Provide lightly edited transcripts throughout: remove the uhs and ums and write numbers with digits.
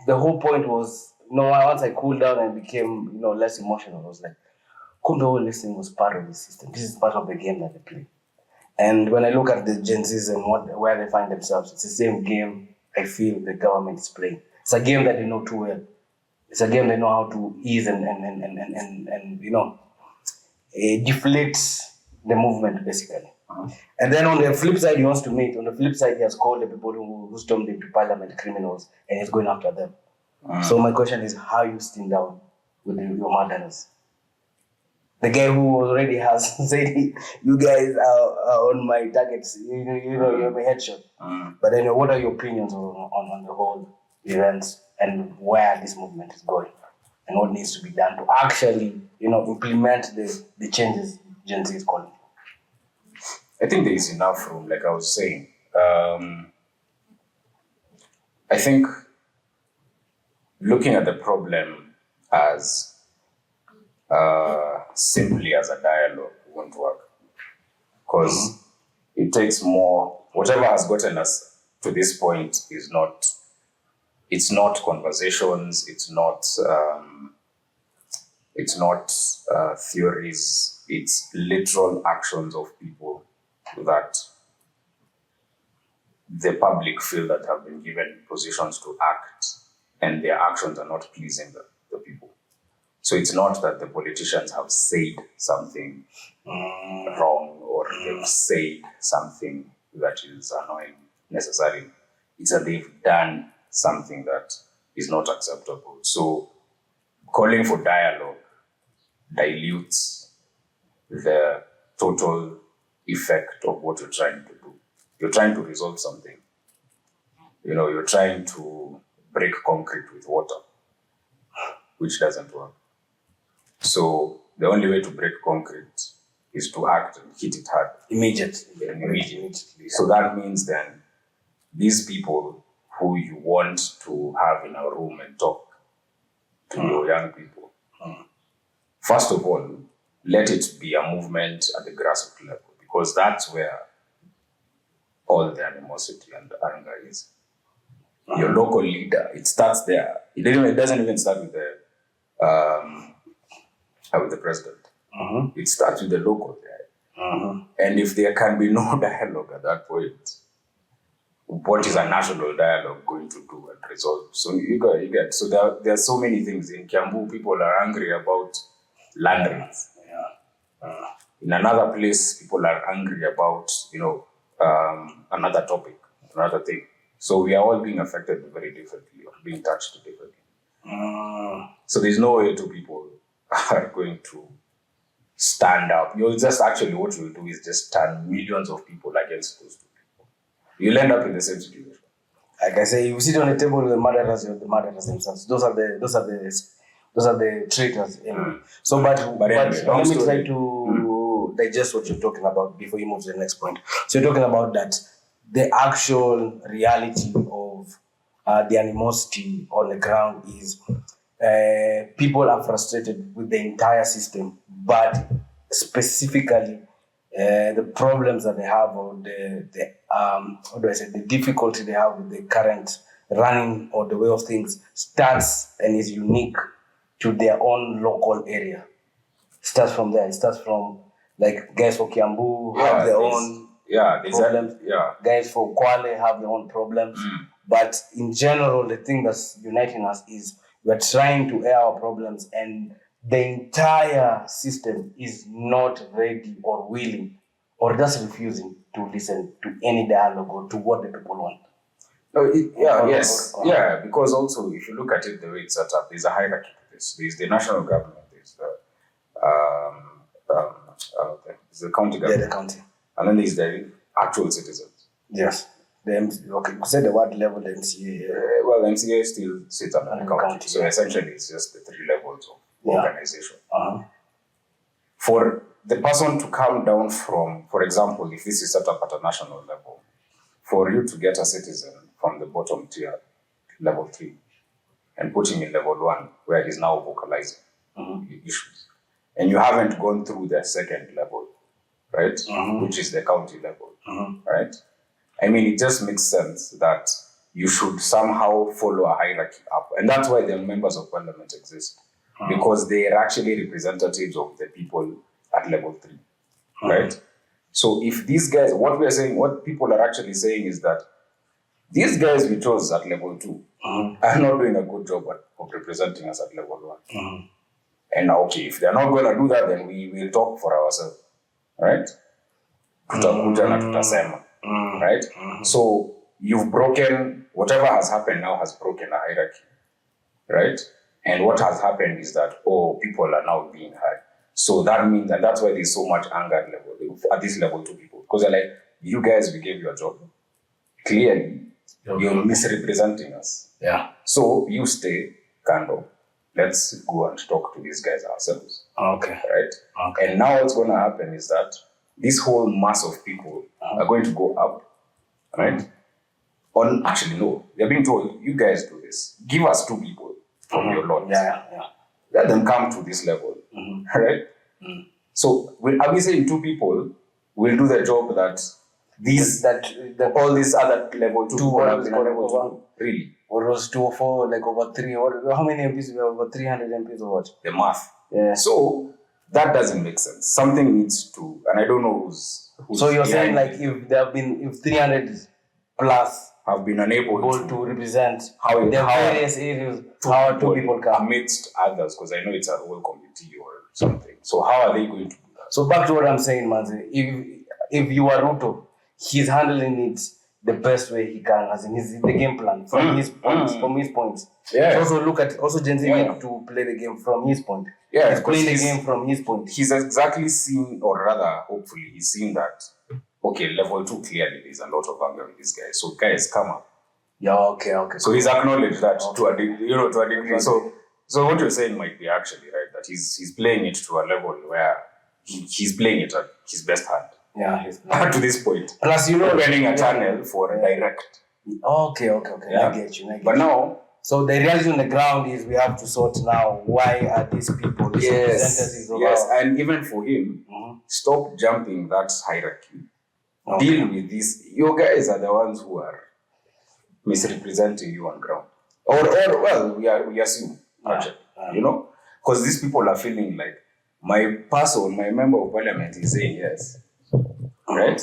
the whole point was, once I cooled down and became, less emotional, I was like, kumbe all this thing was part of the system. This is part of the game that they play. And when I look at the Gen Zs and where they find themselves, it's the same game I feel the government is playing. It's a game that they know too well. It's a game they know how to ease and deflate the movement, basically. And then on the flip side, he wants to meet. On the flip side, he has called the people who stormed into parliament criminals, and he's going after them. So my question is, how you stand down with your murderers? The guy who already has said, you guys are on my targets, you're my headshot. But then what are your opinions on the whole events and where this movement is going and what needs to be done to actually, implement the changes Gen Z is calling? I think there is enough room, like I was saying. I think looking at the problem as simply as a dialogue won't work, because it takes more. Whatever has gotten us to this point is not. It's not conversations. It's not theories. It's literal actions of people that the public feel that have been given positions to act, and their actions are not pleasing the people. So it's not that the politicians have said something wrong or they've said something that is annoying necessarily. It's that they've done something that is not acceptable. So calling for dialogue dilutes the total effect of what you're trying to do. You're trying to resolve something. You're trying to break concrete with water, which doesn't work. So the only way to break concrete is to act and hit it hard. Immediately. So that means then these people who you want to have in a room and talk to your young people, first of all, let it be a movement at the grassroots level, because that's where all the animosity and the anger is. Your local leader, it starts there. It doesn't even start with the president. It starts with the local guy. And if there can be no dialogue at that point, what is a national dialogue going to do and resolve? So you get. So there are so many things. In Kiambu, people are angry about land rates. In another place, people are angry about another topic, another thing. So we are all being affected very differently, or being touched differently. So there's no way two people are going to stand up. What you'll do is just turn millions of people against those two people. You'll end up in the same situation. Like I say, you sit on the table with the murderers themselves. Those are the traitors. So, but let me try to digest what you're talking about before you move to the next point. So you're talking about that the actual reality of the animosity on the ground is people are frustrated with the entire system, but specifically the problems that they have, or the difficulty they have with the current running or the way of things starts and is unique to their own local area. It starts from there. It starts from, like, guys for Kiambu have their own problems. Guys for Kwale have their own problems. But in general, the thing that's uniting us is we're trying to air our problems, and the entire system is not ready or willing or just refusing to listen to any dialogue or to what the people want. Because also if you look at it the way it's set up, there's a hierarchy to this. There's the national government, there's the county government. Yeah, the county. And then there's the actual citizens. Yes. You said the word level, the MCA. The MCA still sits under the county. So essentially it's just the three levels of organization. For the person to come down from, for example, if this is set up at a national level, for you to get a citizen from the bottom tier, level 3, and put him in level 1, where he's now vocalizing issues, and you haven't gone through the second level, right, which is the county level, right? I mean, it just makes sense that you should somehow follow a hierarchy up. And that's why the members of parliament exist. Because they are actually representatives of the people at level 3. Right? So if these guys, what people are actually saying is that these guys we chose at level 2 are not doing a good job of representing us at level 1. And okay, if they're not going to do that, then we will talk for ourselves. Right? Tutakuja na tutasema. Right? So you've broken, whatever has happened now has broken a hierarchy. Right? And what has happened is that, people are now being heard. So that means, and that's why there's so much anger at this level 2 people. Because they're like, you guys, we gave you a job. Clearly, you're misrepresenting us. Yeah. So you stay, Kando. Let's go and talk to these guys ourselves. Okay. Right? Okay. And now what's going to happen is that this whole mass of people are going to go up. Right? Actually, no. They're being told, you guys do this. Give us 2 people from your lot. Yeah. Let them come to this level. Right? So are we saying 2 people will do the job that all these other level 2 people have been able to do? Really? Or was 2 or 4, like over 3? Or how many MPs we have? Over 300 MPs or what? The math. Yeah. So that doesn't make sense. Something needs to, and I don't know who's so you're saying like if 300 plus have been unable to represent how various areas, how 2 people come amidst others, because I know it's a whole committee or something. So how are they going to do that? So back to what I'm saying, Manze, if you are Ruto, he's handling it the best way he can, as in the game plan from his points. Yeah. Also Gen Z need to play the game from his point. Yeah, he's playing the game from his point. He's exactly seen, or rather, hopefully, he's seen that. Okay, level 2 clearly there's a lot of anger with these guys. So guys, come up. Yeah, okay. So he's acknowledged that to a degree. So what you're saying might be actually right, that he's playing it to a level where he's playing it at his best hand. Yeah, to this point. Plus, running a channel for a direct. Okay. Yeah. I get you. But now, so the reality on the ground is we have to sort now why are these people representatives of and even for him, stop jumping that hierarchy. Okay. Deal with this. You guys are the ones who are misrepresenting you on ground. Or we assume, actually, because these people are feeling like my member of parliament is saying yes. Right?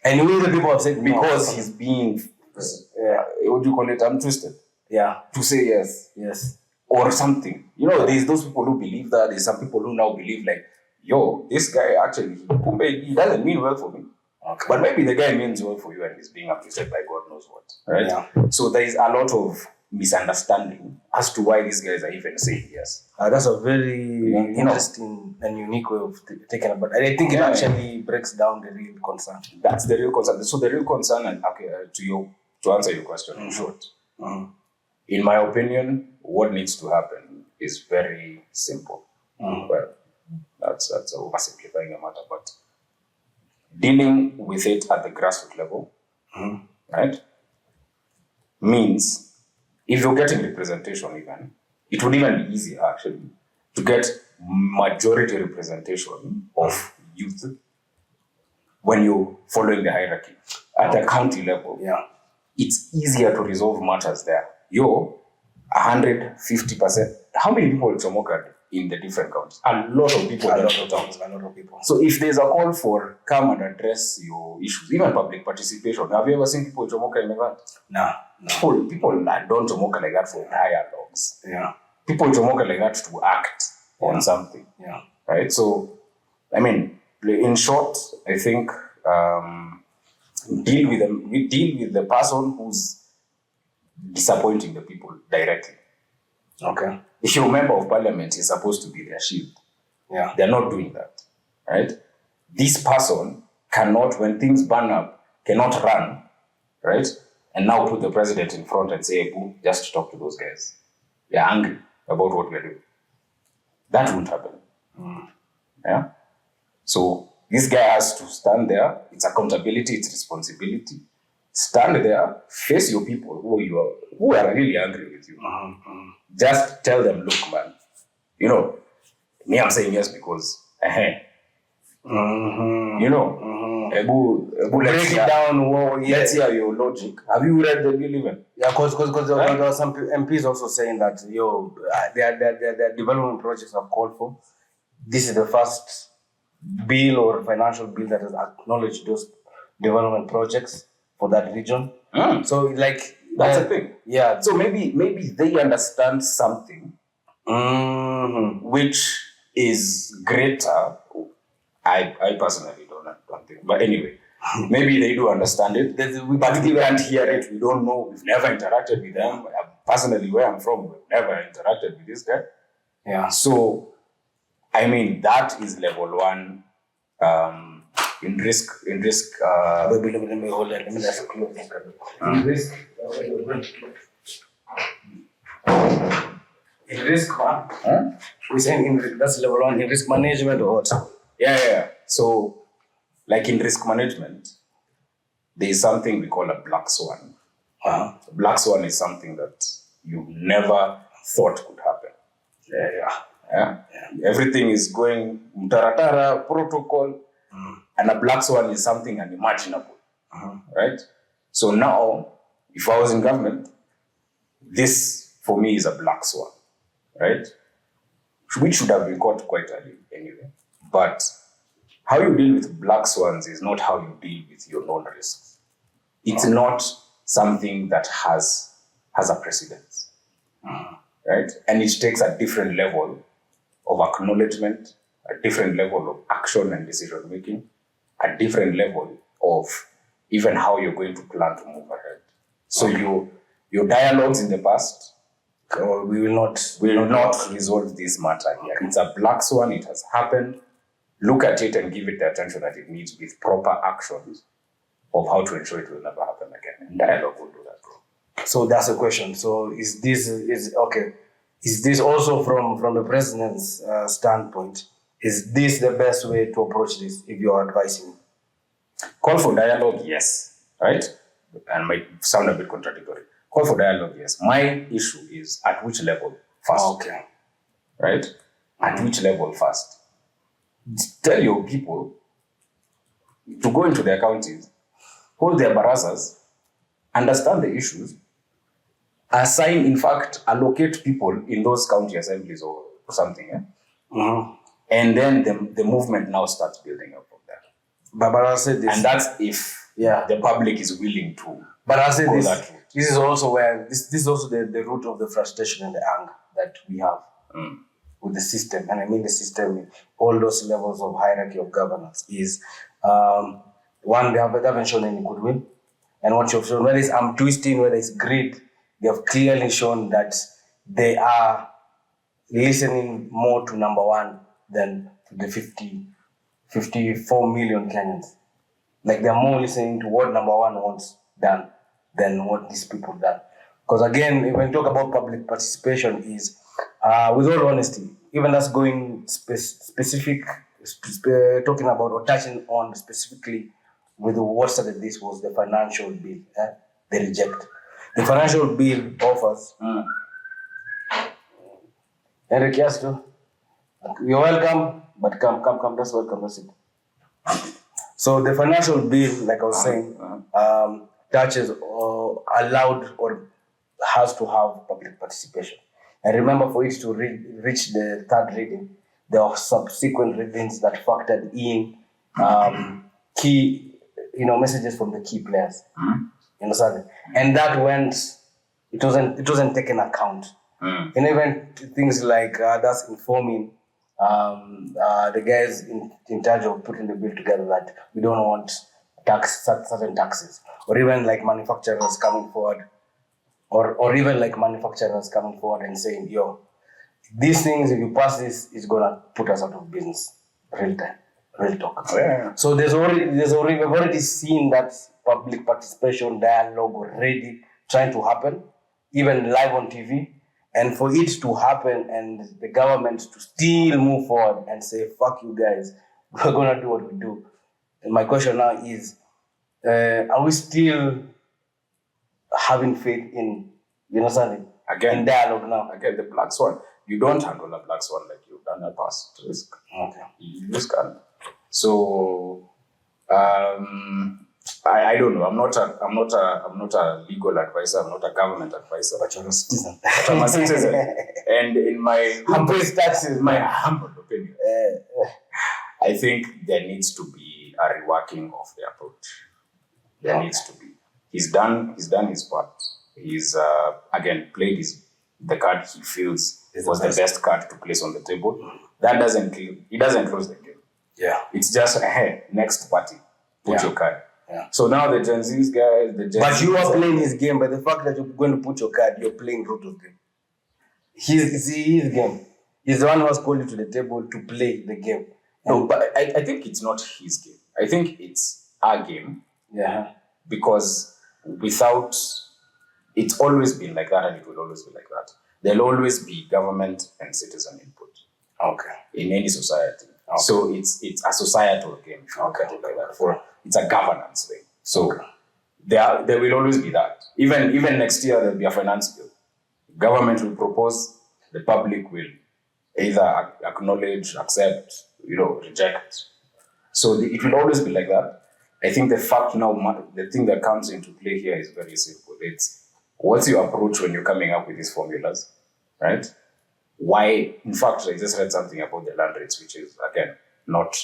And we the people have said because he's being, what do you call it? I'm twisted. Yeah. To say yes. Yes. Or something. There's those people who believe that. There's some people who now believe like, this guy actually, he doesn't mean well for me. Okay. But maybe the guy means well for you and is being appreciated by God knows what. Right? Yeah. So there is a lot of misunderstanding as to why these guys are even saying yes. That's a very interesting and unique way of taking about it. I think it actually breaks down the real concern. That's the real concern. So the real concern, and to answer your question in short, in my opinion, what needs to happen is very simple. Well, that's oversimplifying the matter, but dealing with it at the grassroots level, right, means if you're getting representation even, it would even be easier actually to get majority representation of youth when you're following the hierarchy at the county level. Yeah. It's easier to resolve matters there. 150%. How many people chomoka in the different counties? A lot of people. A lot of people. So if there's a call for come and address your issues, even public participation, have you ever seen people chomoka in event? No. People don't chomoka like that for dialogues. Yeah. People chomoka like that to act on something. Yeah. Right? So, I mean, in short, I think deal with the person who's disappointing the people directly. Okay. If you're a member of parliament, you're supposed to be their shield. Yeah. They're not doing that. Right? This person cannot, when things burn up, cannot run, right? And now put the president in front and say, hey, boo, just talk to those guys. They're angry about what we're doing. That won't happen. Yeah? So this guy has to stand there. It's accountability, it's responsibility. Stand there, face your people who are really angry with you. Just tell them, look, man, me, I'm saying yes because, break it down. Let's hear your logic. Have you read the bill even? Yeah, because there were some MPs also saying that their development projects have called for. This is the first bill or financial bill that has acknowledged those development projects for that region. So like that's the thing. Yeah. So maybe they understand something which is greater. I personally don't think. But anyway, maybe they do understand it. But we can't hear it. We don't know. We've never interacted with them. Personally, where I'm from, we've never interacted with this guy. Yeah. So, I mean, that is level 1 in risk. Let me hold that. Let me just close. In risk. In risk, man. We're saying that's level 1 in risk management or what? Yeah. So, like in risk management, there is something we call a black swan. Black swan is something that you never thought could happen. Yeah. Everything is going mtaratara, protocol, and a black swan is something unimaginable. Right? So now, if I was in government, this for me is a black swan. Right? Which should have been caught quite early anyway. But how you deal with black swans is not how you deal with your known risks. It's not something that has a precedence. Right? And it takes a different level of acknowledgement, a different level of action and decision making, a different level of even how you're going to plan to move ahead. So your dialogues in the past, we will not resolve this matter here. It's a black swan. It has happened. Look at it and give it the attention that it needs with proper actions of how to ensure it will never happen again. And dialogue will do that. So that's the question. So is this also from the president's standpoint? Is this the best way to approach this? If you are advising, call for dialogue, yes, right, and might sound a bit contradictory. Call for dialogue, yes. My issue is at which level first. Okay. Right? At which level first? Tell your people to go into their counties, hold their barazas, understand the issues, assign, in fact, allocate people in those county assemblies or something. And then the movement now starts building up from there. But I said this. And that's if the public is willing to. But I said this. This is also where this is also the root of the frustration and the anger that we have with the system. And I mean the system, all those levels of hierarchy of governance is one, they haven't shown any goodwill. And what you've shown, whether it's arm twisting, whether it's greed, they have clearly shown that they are listening more to number one than the 54 million Kenyans. Like they're more listening to what number one wants done than what these people done. Because again, when we talk about public participation is, with all honesty, even us going talking about or touching on specifically with what started this was the financial bill, they reject. The financial bill offers, Eric Yasto, you're welcome, but come, that's welcome, that's it. So the financial bill, like I was saying, touches or allowed or has to have public participation. And remember, for it to reach the third reading, there are subsequent readings that factored in key, messages from the key players. You understand? And that it wasn't taken account. And even things like that's informing the guys in charge of putting the bill together that we don't want certain taxes, or even like manufacturers coming forward, or even like manufacturers coming forward and saying, yo, these things, if you pass this, it's gonna put us out of business. Real talk. Yeah. So we've already seen that public participation dialogue already trying to happen, even live on TV. And for it to happen and the government to still move forward and say, fuck you guys, we're gonna do what we do. And my question now is, are we still having faith in, in dialogue now? Again, the black swan. You don't handle a black swan like you've done a past risk. Okay. You just can't. So I don't know. I'm not a legal advisor. I'm not a government advisor. But you're a citizen. But I'm a citizen. And in my humble opinion, I think there needs to be a reworking of the approach. There needs to be. He's done his part. He's again played the card he feels was the best card to place on the table. That doesn't close the game. Yeah. It's just ahead. Next party. Put your card. Yeah. So now the Gen Z's guys, But you are playing his game, but the fact that you're going to put your card, you're playing Ruto's game. His game. He's the one who has called you to the table to play the game. No, but I think it's not his game. I think it's our game. Yeah. Because it's always been like that, and it will always be like that. There'll always be government and citizen input. Okay. In any society. Okay. So it's a societal game. Okay. Like that. It's a governance thing. So there will always be that. Even next year there'll be a finance bill. Government will propose, the public will either acknowledge, accept, reject. So it will always be like that. I think the fact now, the thing that comes into play here is very simple. It's what's your approach when you're coming up with these formulas, right? Why? In fact, I just read something about the land rates, which is again not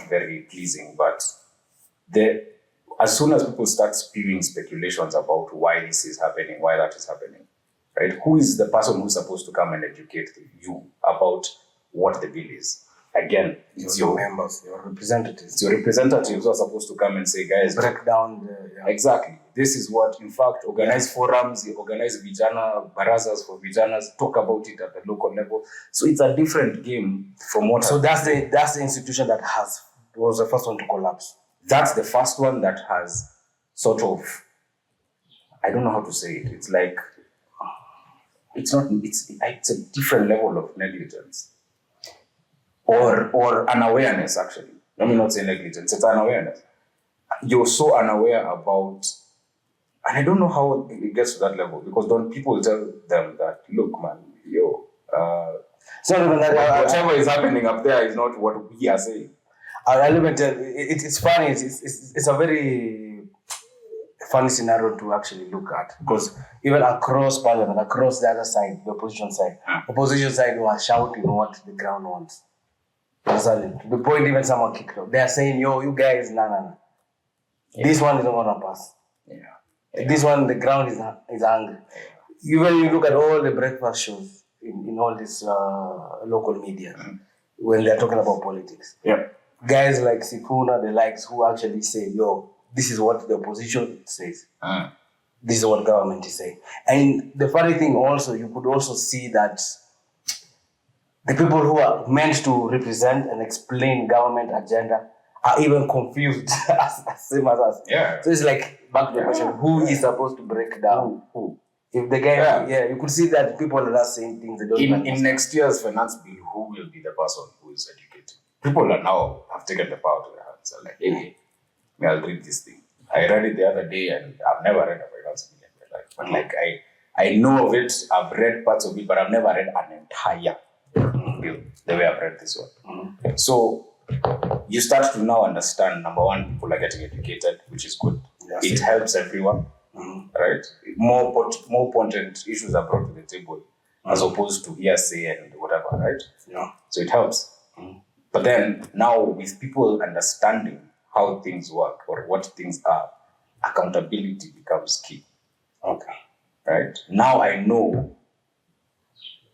very pleasing. But as soon as people start spewing speculations about why this is happening, why that is happening, right? Who is the person who's supposed to come and educate you about what the bill is? Again, it's your members, your representatives. It's your representatives who are supposed to come and say, guys, break down exactly. This is what, in fact, organize forums, organize vijana, barazas for vijanas, talk about it at the local level. So it's a different game from what. So that's the institution that was the first one to collapse. That's the first one that has sort of, I don't know how to say it. It's like, it's a different level of negligence. Or unawareness, actually. Let me not say negligence, it's unawareness. You're so unaware about, and I don't know how it gets to that level, because don't people tell them that, look, man, whatever is happening up there is not what we are saying. It's funny, it's a very funny scenario to actually look at, because even across parliament, across the other side, the opposition side was shouting what the ground wants. To the point even someone kicked off. They are saying, yo, you guys, no. Yeah. This one is not gonna pass. Yeah. This one, the ground is angry. Yeah. Even you look at all the breakfast shows in all this local media, when they're talking about politics. Yeah. Guys like Sifuna, the likes, who actually say, yo, this is what the opposition says. This is what government is saying. And the funny thing also, you could also see that the people who are meant to represent and explain government agenda are even confused, same as us. Yeah. So it's like, back to the question, who is supposed to break down? Who? If the guy, you could see that people are not saying things they don't in next year's finance bill, who will be the person who is educated? People have taken the power to their hands. They're like, hey, I'll read this thing. I read it the other day and I've never read a finance bill in my life. But like, I know of it, I've read parts of it, but I've never read an entire bill the way I've read this one. So you start to now understand, number one, people are getting educated, which is good. Yes. It helps everyone, right? More potent issues are brought to the table as opposed to hearsay and whatever, right? Yeah. So it helps. But then now with people understanding how things work or what things are, accountability becomes key. Okay. Right? Now I know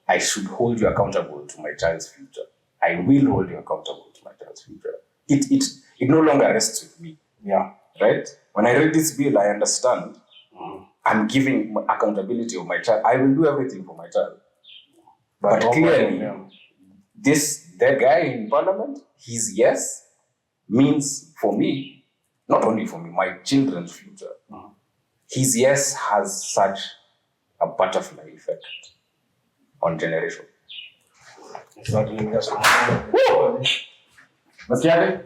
I should hold you accountable to my child's future. I will hold you accountable to my child's future. It no longer rests with me. Yeah. Right? When I read this bill, I understand I'm giving accountability of my child. I will do everything for my child. But clearly, the guy in parliament, his yes means for me, not only for me, my children's future. His yes has such a butterfly effect on generation. Masiate?